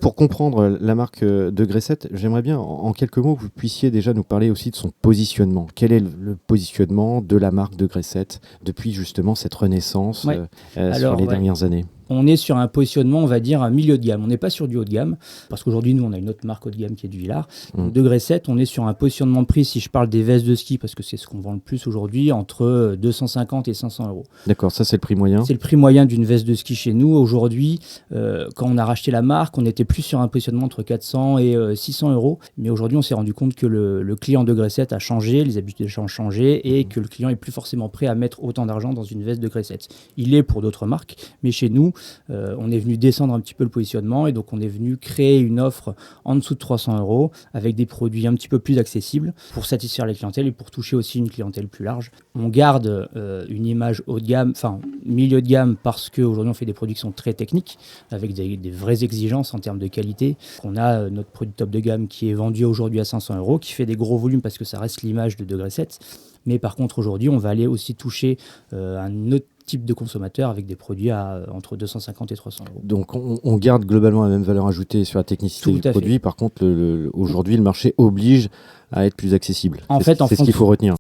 Pour comprendre la marque Degré 7, j'aimerais bien, en quelques mots, que vous puissiez déjà nous parler aussi de son positionnement. Quel est le positionnement de la marque Degré 7 depuis justement cette renaissance Ouais. sur Alors, les ouais. dernières années? On est sur un positionnement, on va dire, un milieu de gamme. On n'est pas sur du haut de gamme, parce qu'aujourd'hui, nous, on a une autre marque haut de gamme qui est du Villard. Mm. Donc, Degré 7, on est sur un positionnement de prix, si je parle des vestes de ski, parce que c'est ce qu'on vend le plus aujourd'hui, entre 250 et 500 euros. D'accord, ça c'est le prix moyen. C'est le prix moyen d'une veste de ski chez nous. Aujourd'hui, quand on a racheté la marque, on était plus sur un positionnement entre 400 et 600 euros. Mais aujourd'hui, on s'est rendu compte que le client Degré 7 a changé, les habitudes des gens ont changé et que le client est plus forcément prêt à mettre autant d'argent dans une veste Degré 7. Il est pour d'autres marques, mais chez nous, on est venu descendre un petit peu le positionnement et donc on est venu créer une offre en dessous de 300 euros avec des produits un petit peu plus accessibles pour satisfaire les clientèles et pour toucher aussi une clientèle plus large. On garde une image haut de gamme, enfin milieu de gamme, parce qu'aujourd'hui on fait des produits qui sont très techniques avec des vraies exigences en termes de qualité. On a notre produit top de gamme qui est vendu aujourd'hui à 500 euros, qui fait des gros volumes parce que ça reste l'image de Degré 7. Mais par contre aujourd'hui on va aller aussi toucher un autre type de consommateur avec des produits à entre 250 et 300 euros. Donc on garde globalement la même valeur ajoutée sur la technicité du produit. Par contre, aujourd'hui, le marché oblige à être plus accessible. C'est ce qu'il faut retenir.